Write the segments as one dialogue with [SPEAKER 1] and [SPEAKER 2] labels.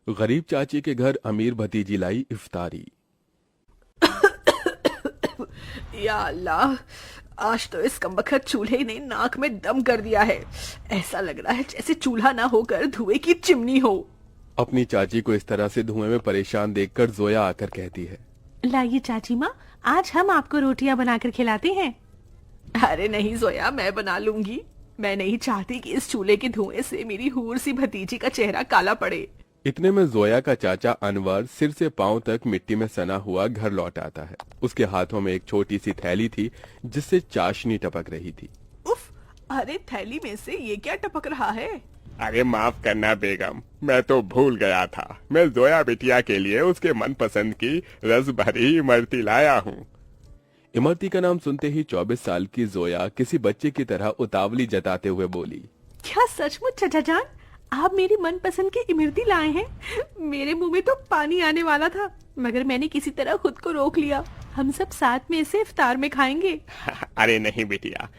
[SPEAKER 1] गरीब चाची के घर अमीर भतीजी लाई इफ्तारी।
[SPEAKER 2] या अल्लाह, आज तो इस कमबख्त चूल्हे ने नाक में दम कर दिया है। ऐसा लग रहा है जैसे चूल्हा ना होकर धुएं की चिमनी हो।
[SPEAKER 1] अपनी चाची को इस तरह से धुएं में परेशान देखकर जोया आकर कहती है,
[SPEAKER 3] लाइए चाची माँ, आज हम आपको रोटियां बनाकर खिलाते हैं।
[SPEAKER 2] अरे नहीं जोया, मैं बना लूंगी। मैं नहीं चाहती कि इस चूल्हे के धुएं से मेरी हूर सी भतीजी का चेहरा काला पड़े।
[SPEAKER 1] इतने में जोया का चाचा अनवर सिर से पांव तक मिट्टी में सना हुआ घर लौट आता है। उसके हाथों में एक छोटी सी थैली थी जिससे चाशनी टपक रही थी।
[SPEAKER 2] उफ, अरे थैली में से ये क्या टपक रहा है?
[SPEAKER 4] अरे माफ करना बेगम, मैं तो भूल गया था। मैं जोया बिटिया के लिए उसके मनपसंद की रस भरी इमरती लाया हूँ।
[SPEAKER 1] इमरती का नाम सुनते ही 24 साल की जोया किसी बच्चे की तरह उतावली जताते हुए बोली,
[SPEAKER 3] क्या सचमुच चाचा जान, आप मेरी मनपसंद की इमरती लाए हैं? मेरे मुंह में तो पानी आने वाला था, मगर मैंने किसी तरह खुद को रोक लिया। हम सब साथ में इसे इफ्तार में खाएंगे।
[SPEAKER 4] अरे नहीं बिटिया,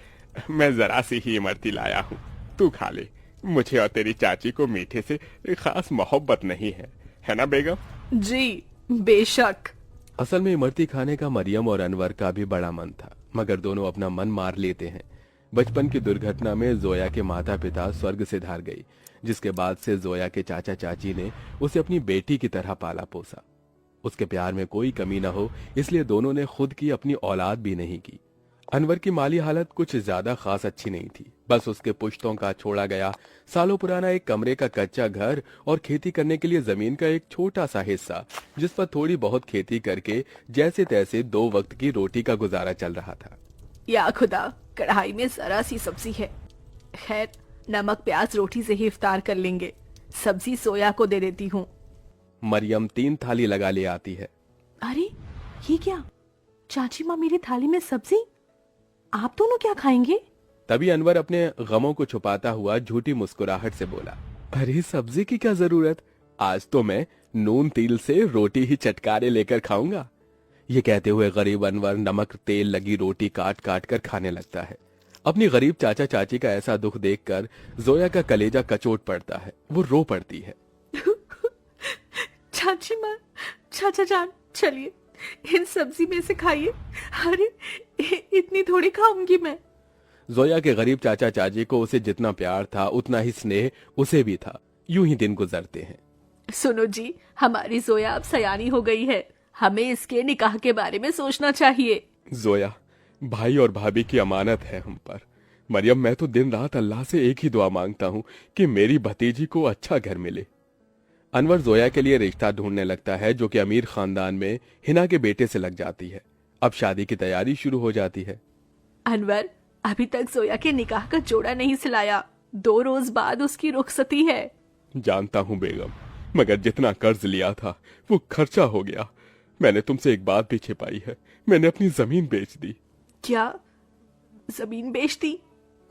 [SPEAKER 4] मैं जरा सी ही इमरती लाया हूँ, तू खा ले। मुझे और तेरी चाची को मीठे से खास मोहब्बत नहीं है ना बेगम?
[SPEAKER 2] जी बेशक।
[SPEAKER 1] असल में इमरती खाने का मरियम और अनवर का भी बड़ा मन था, मगर दोनों अपना मन मार लेते हैं। बचपन की दुर्घटना में जोया के माता पिता स्वर्ग से धार गई, जिसके बाद से जोया के चाचा चाची ने उसे अपनी बेटी की तरह पाला पोसा। उसके प्यार में कोई कमी न हो, इसलिए दोनों ने खुद की अपनी औलाद भी नहीं की। अनवर की माली हालत कुछ ज्यादा खास अच्छी नहीं थी। बस उसके पुश्तों का छोड़ा गया सालों पुराना एक कमरे का कच्चा घर और खेती करने के लिए जमीन का एक छोटा सा हिस्सा, जिस पर थोड़ी बहुत खेती करके जैसे तैसे 2 वक्त की रोटी का गुजारा चल रहा था।
[SPEAKER 2] या खुदा, कढ़ाई में जरा सी सब्जी है। खैर, नमक प्याज रोटी से ही इफ्तार कर लेंगे। सब्जी सोया को दे देती हूँ।
[SPEAKER 1] मरियम 3 थाली लगा ले आती है।
[SPEAKER 3] अरे ये क्या, चाची माँ मेरी थाली में सब्जी, आप दोनों क्या खाएंगे?
[SPEAKER 1] तभी अनवर अपने गमों को छुपाता हुआ झूठी मुस्कुराहट से बोला, अरे सब्जी की क्या जरूरत, आज तो मैं नून तिल से रोटी ही चटकारे लेकर खाऊंगा। ये कहते हुए गरीब अनवर नमक तेल लगी रोटी काट काट कर खाने लगता है। अपनी गरीब चाचा चाची का ऐसा दुख देखकर जोया का कलेजा कचोट पड़ता है। वो रो पड़ती है।
[SPEAKER 3] चाची माँ, चाचा जान, चलिए इन सब्जी में से खाइए। अरे इतनी थोड़ी खाऊंगी मैं।
[SPEAKER 1] जोया के गरीब चाचा चाची को उसे जितना प्यार था उतना ही स्नेह उसे भी था। यूं ही दिन गुजरते हैं।
[SPEAKER 2] सुनो जी, हमारी जोया अब सयानी हो गई है। हमें इसके निकाह के बारे में सोचना चाहिए।
[SPEAKER 1] जोया, भाई और भाभी की अमानत है हम पर। मरियम, मैं तो दिन रात अल्लाह से एक ही दुआ मांगता हूँ कि मेरी भतीजी को अच्छा घर मिले। अनवर जोया के लिए रिश्ता ढूंढने लगता है, जो कि अमीर खानदान में हिना के बेटे से लग जाती है। अब शादी की तैयारी शुरू हो जाती है।
[SPEAKER 2] अनवर, अभी तक जोया के निकाह का जोड़ा नहीं सिलाया। 2 रोज बाद उसकी रुखसती है।
[SPEAKER 1] जानता हूँ बेगम, मगर जितना कर्ज लिया था वो खर्चा हो गया। मैंने तुमसे एक बात भी छिपाई है, मैंने अपनी जमीन बेच दी।
[SPEAKER 2] क्या जमीन बेच दी?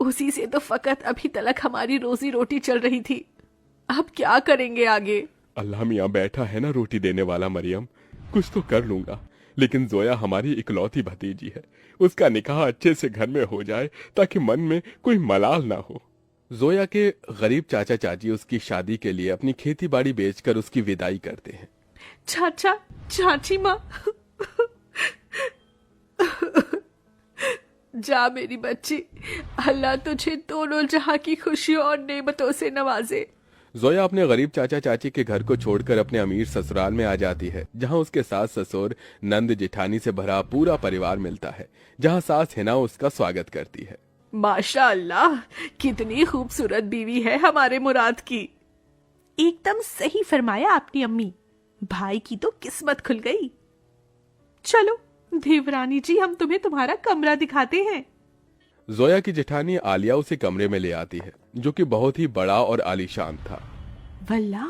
[SPEAKER 2] उसी से तो फकत अभी तक हमारी रोजी रोटी चल रही थी। अब क्या करेंगे आगे?
[SPEAKER 1] अल्लाह मियाँ बैठा है ना रोटी देने वाला। मरियम, कुछ तो कर लूंगा, लेकिन जोया हमारी इकलौती भतीजी है। उसका निकाह अच्छे से घर में हो जाए ताकि मन में कोई मलाल ना हो। जोया के गरीब चाचा चाची उसकी शादी के लिए अपनी खेती बाड़ी बेचकर उसकी विदाई करते हैं।
[SPEAKER 3] चाचा चाची माँ,
[SPEAKER 2] जा मेरी बच्ची, अल्लाह तुझे दोनों जहां की खुशियों और नेमतों से नवाजे।
[SPEAKER 1] जोया अपने गरीब चाचा चाची के घर को छोड़कर अपने अमीर ससुराल में आ जाती है, जहां उसके सास ससुर नंद जेठानी से भरा पूरा परिवार मिलता है, जहां सास हिना उसका स्वागत करती है।
[SPEAKER 2] माशाअल्लाह, कितनी खूबसूरत बीवी है हमारे मुराद की।
[SPEAKER 3] एकदम सही फरमाया आपने अम्मी, भाई की तो किस्मत खुल गई। चलो देवरानी जी, हम तुम्हें तुम्हारा कमरा दिखाते हैं।
[SPEAKER 1] जोया की जेठानी आलिया उसे कमरे में ले आती है, जो कि बहुत ही बड़ा और आलीशान था।
[SPEAKER 3] वल्ला,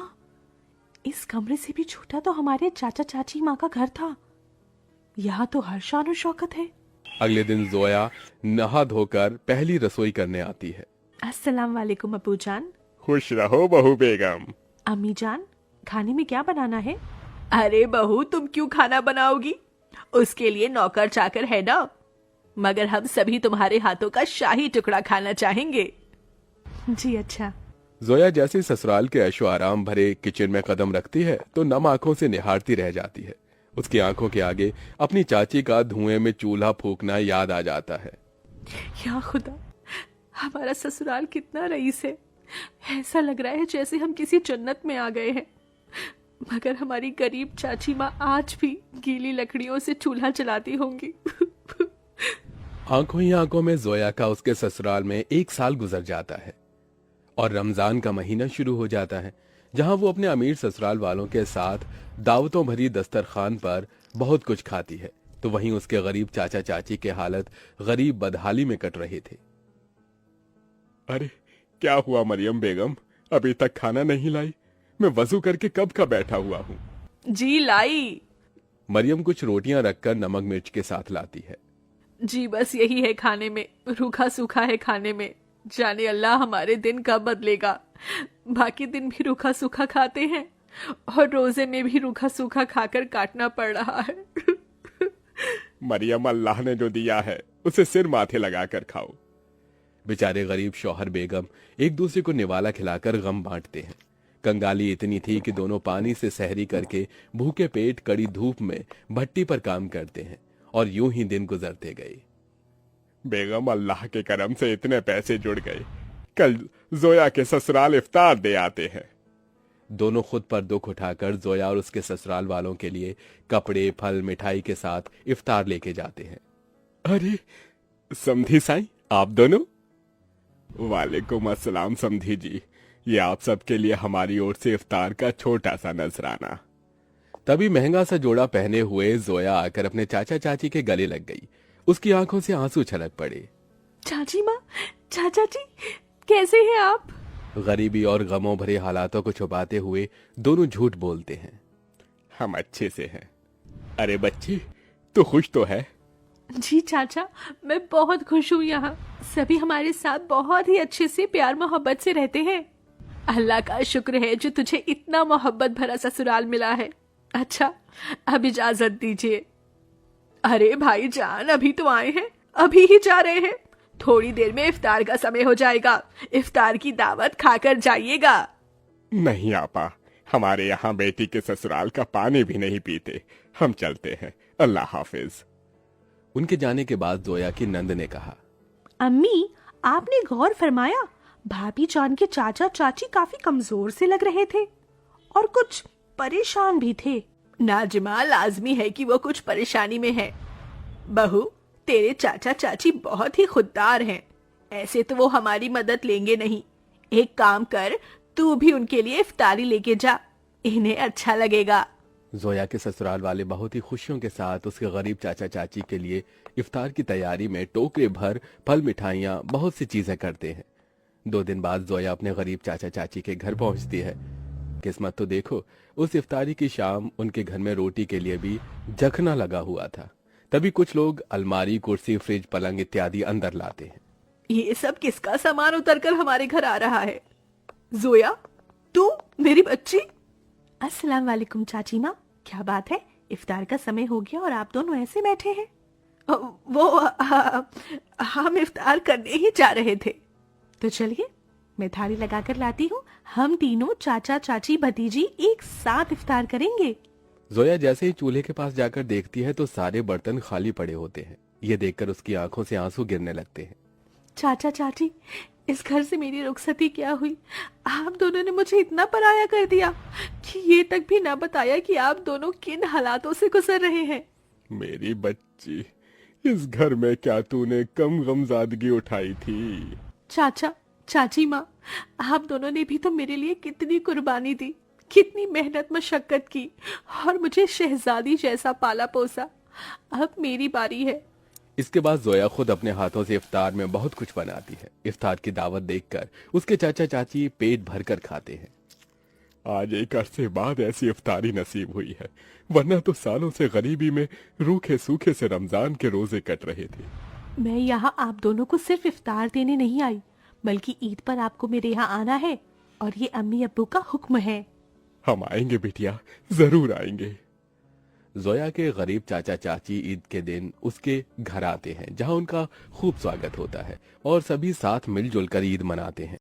[SPEAKER 3] इस कमरे से भी छोटा तो हमारे चाचा चाची माँ का घर था। यहाँ तो हर शान और शौकत है।
[SPEAKER 1] अगले दिन जोया नहा धोकर पहली रसोई करने आती है।
[SPEAKER 3] अस्सलाम वालेकुम अबू जान।
[SPEAKER 4] खुश रहो बहू बेगम।
[SPEAKER 3] अम्मी जान, खाने में क्या बनाना है?
[SPEAKER 2] अरे बहू, तुम क्यों खाना बनाओगी? उसके लिए नौकर चाकर है ना। मगर हम सभी तुम्हारे हाथों का शाही टुकड़ा खाना चाहेंगे।
[SPEAKER 3] जी अच्छा।
[SPEAKER 1] जोया जैसे ससुराल के ऐशो आराम भरे किचन में कदम रखती है तो नम आंखों से निहारती रह जाती है। उसकी आंखों के आगे अपनी चाची का धुएं में चूल्हा फूकना याद आ जाता है।
[SPEAKER 3] या खुदा, हमारा ससुराल कितना रईस है। ऐसा लग रहा है जैसे हम किसी जन्नत में आ गए हैं। मगर हमारी गरीब चाची माँ आज भी गीली लकड़ियों से चूल्हा जलाती होंगी।
[SPEAKER 1] आंखों ही आंखों में जोया का उसके ससुराल में 1 साल गुजर जाता है और रमजान का महीना शुरू हो जाता है, जहां वो अपने अमीर ससुराल वालों के साथ दावतों भरी दस्तरखान पर बहुत कुछ खाती है, तो वहीं उसके गरीब चाचा चाची के हालत गरीब बदहाली में कट रहे थे।
[SPEAKER 4] अरे क्या हुआ मरियम बेगम, अभी तक खाना नहीं लाई? मैं वजू करके कब का बैठा हुआ हूँ।
[SPEAKER 2] जी लाई।
[SPEAKER 1] मरियम कुछ रोटियां रखकर नमक मिर्च के साथ लाती है।
[SPEAKER 2] जी बस यही है खाने में, रूखा सूखा है खाने में। जाने अल्लाह हमारे दिन कब बदलेगा। बाकी दिन भी रूखा सूखा खाते हैं और रोजे में भी रूखा सूखा खाकर काटना पड़ रहा है।
[SPEAKER 4] मरियम, अल्लाह ने जो दिया है उसे सिर माथे लगाकर खाओ।
[SPEAKER 1] बेचारे गरीब शौहर बेगम एक दूसरे को निवाला खिलाकर गम बांटते हैं। कंगाली इतनी थी कि दोनों पानी से सहरी करके भूखे पेट कड़ी धूप में भट्टी पर काम करते हैं और यूं ही दिन गुजरते गए।
[SPEAKER 4] बेगम, अल्लाह के करम से इतने पैसे जुड़ गए, कल जोया के ससुराल इफ्तार दे आते हैं।
[SPEAKER 1] दोनों खुद पर दुख उठाकर जोया और उसके ससुराल वालों के लिए कपड़े फल मिठाई के साथ इफ्तार लेके जाते हैं।
[SPEAKER 4] अरे समधी साईं, आप दोनों? वालेकुम अस्सलाम समधी जी, ये आप सबके लिए हमारी ओर से इफ्तार का छोटा सा नजराना।
[SPEAKER 1] तभी महंगा सा जोड़ा पहने हुए जोया आकर अपने चाचा चाची के गले लग गई। उसकी आंखों से आंसू छलक पड़े।
[SPEAKER 3] चाची माँ, चाचा जी, कैसे हैं आप?
[SPEAKER 1] गरीबी और गमों भरे हालातों को छुपाते हुए दोनों झूठ बोलते हैं।
[SPEAKER 4] हम अच्छे से हैं। अरे बच्ची, तू खुश तो है?
[SPEAKER 3] जी चाचा, मैं बहुत खुश हूँ। यहाँ सभी हमारे साथ बहुत ही अच्छे से प्यार मोहब्बत से रहते हैं। अल्लाह का शुक्र है जो तुझे इतना मोहब्बत भरा ससुराल मिला है। अच्छा, अब इजाजत दीजिए। अरे भाईजान, अभी तो आए हैं, अभी ही जा रहे हैं। थोड़ी देर में इफ्तार का समय हो जाएगा। इफ्तार की दावत खाकर जाइएगा।
[SPEAKER 4] नहीं आपा, हमारे यहाँ बेटी के ससुराल का पानी भी नहीं पीते। हम चलते हैं, अल्लाह हाफिज।
[SPEAKER 1] उनके जाने के बाद जोया की नंद ने कहा,
[SPEAKER 3] अम्मी, आपने गौर फरमाया भाभी जान के चाचा चाची काफी कमजोर से लग रहे थे और कुछ परेशान भी थे।
[SPEAKER 2] नाजिमा, लाजमी है कि वो कुछ परेशानी में है। बहू, तेरे चाचा चाची बहुत ही खुददार हैं। ऐसे तो वो हमारी मदद लेंगे नहीं। एक काम कर, तू भी उनके लिए इफ्तारी लेके जा, इन्हें अच्छा लगेगा।
[SPEAKER 1] जोया के ससुराल वाले बहुत ही खुशियों के साथ उसके गरीब चाचा चाची के लिए इफ्तार की तैयारी में टोकरे भर फल मिठाइयाँ बहुत सी चीजें करते हैं। 2 दिन बाद जोया अपने गरीब चाचा चाची के घर पहुंचती है। किस्मत तो देखो, उस इफ्तारी की शाम उनके घर में रोटी के लिए भी जखना लगा हुआ था। तभी कुछ लोग अलमारी, कुर्सी, फ्रिज, पलंग इत्यादि अंदर लाते हैं।
[SPEAKER 2] ये सब किसका सामान उतरकर हमारे घर आ रहा है? जोया, तू मेरी बच्ची।
[SPEAKER 3] अस्सलाम वालेकुम चाची माँ, क्या बात है? इफ्तार का समय हो गया और आप दोनों ऐसे बैठे हैं?
[SPEAKER 2] हम इफ्तार करने ही जा रहे थे।
[SPEAKER 3] तो चलिए, मैं थाली लगाकर लाती हूँ। हम तीनों चाचा चाची भतीजी एक साथ इफ्तार करेंगे।
[SPEAKER 1] जोया जैसे ही चूल्हे के पास जाकर देखती है तो सारे बर्तन खाली पड़े होते हैं। ये देखकर उसकी आंखों से आंसू गिरने लगते हैं।
[SPEAKER 3] चाचा चाची, इस घर से मेरी रुखसती क्या हुई? आप दोनों ने मुझे इतना पराया कर दिया कि ये तक भी ना बताया कि आप दोनों किन हालातों से गुजर रहे हैं।
[SPEAKER 4] मेरी बच्ची, इस घर में क्या तूने कम गमजादगी उठाई थी?
[SPEAKER 3] चाचा चाची माँ, आप दोनों ने भी तो मेरे लिए कितनी कुर्बानी दी, कितनी मेहनत मशक्कत की और मुझे शहजादी जैसा पाला पोसा। अब मेरी बारी है।
[SPEAKER 1] इसके बाद जोया खुद अपने हाथों से इफ्तार में बहुत कुछ बनाती है। इफ्तार की दावत देखकर उसके चाचा चाची पेट भरकर खाते हैं।
[SPEAKER 4] आज एक अरसे बाद ऐसी इफ्तारी नसीब हुई है, वरना तो सालों से गरीबी में रूखे सूखे से रमजान के रोजे कट रहे थे।
[SPEAKER 3] मैं यहाँ आप दोनों को सिर्फ इफ्तार देने नहीं आई, बल्कि ईद पर आपको मेरे यहाँ आना है और ये अम्मी अब्बू का हुक्म है।
[SPEAKER 4] हम आएंगे बिटिया, जरूर आएंगे।
[SPEAKER 1] जोया के गरीब चाचा चाची ईद के दिन उसके घर आते हैं, जहां उनका खूब स्वागत होता है और सभी साथ मिलजुल कर ईद मनाते हैं।